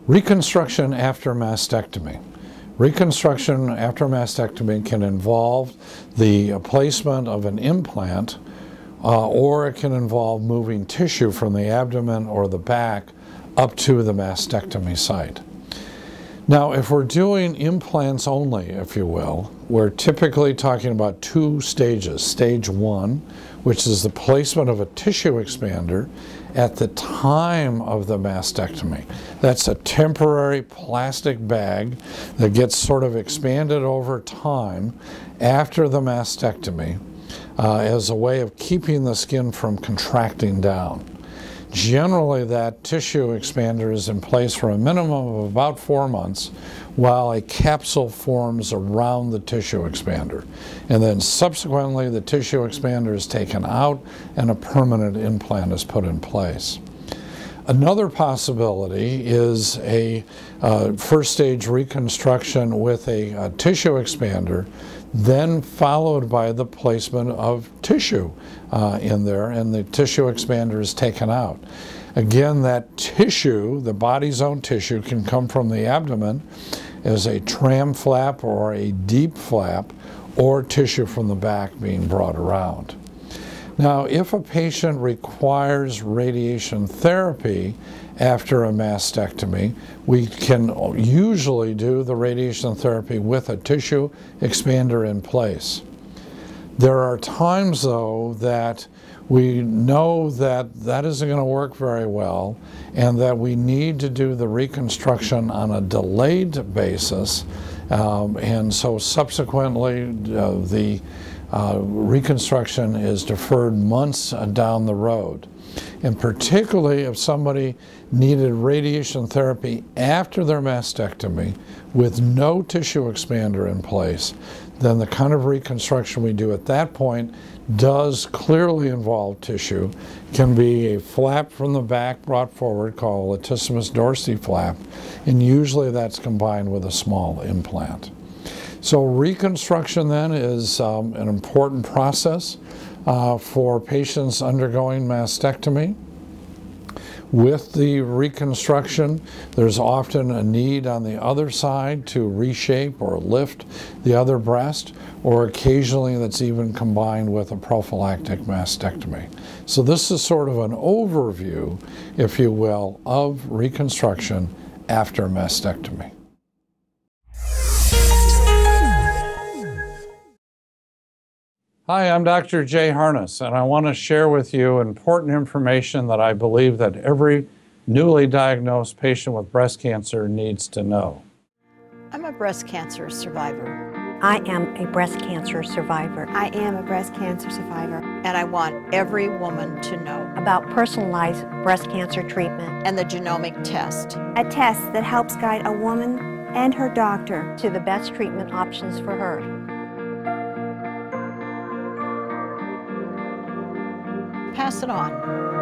Reconstruction after mastectomy. Reconstruction after mastectomy can involve the placement of an implant, or it can involve moving tissue from the abdomen or the back up to the mastectomy site. Now, if we're doing implants only, if you will, we're typically talking about two stages. Stage one, which is the placement of a tissue expander at the time of the mastectomy. That's a temporary plastic bag that gets sort of expanded over time after the mastectomy as a way of keeping the skin from contracting down. Generally, that tissue expander is in place for a minimum of about 4 months while a capsule forms around the tissue expander. And then subsequently, the tissue expander is taken out and a permanent implant is put in place. Another possibility is a first stage reconstruction with a tissue expander, then followed by the placement of tissue in there, and the tissue expander is taken out. Again, that tissue, the body's own tissue, can come from the abdomen as a tram flap or a deep flap, or tissue from the back being brought around. Now, if a patient requires radiation therapy after a mastectomy, we can usually do the radiation therapy with a tissue expander in place. There are times, though, that we know that that isn't going to work very well and that we need to do the reconstruction on a delayed basis, and so subsequently the reconstruction is deferred months down the road. And particularly if somebody needed radiation therapy after their mastectomy with no tissue expander in place, then the kind of reconstruction we do at that point does clearly involve tissue. It can be a flap from the back brought forward called latissimus dorsi flap, and usually that's combined with a small implant. So reconstruction then is an important process for patients undergoing mastectomy. With the reconstruction, there's often a need on the other side to reshape or lift the other breast, or occasionally that's even combined with a prophylactic mastectomy. So this is sort of an overview, if you will, of reconstruction after mastectomy. Hi, I'm Dr. Jay Harness, and I want to share with you important information that I believe that every newly diagnosed patient with breast cancer needs to know. I'm a breast cancer survivor. I am a breast cancer survivor. I am a breast cancer survivor. And I want every woman to know About personalized breast cancer treatment and the genomic test. A test that helps guide a woman and her doctor to the best treatment options for her. Pass it on.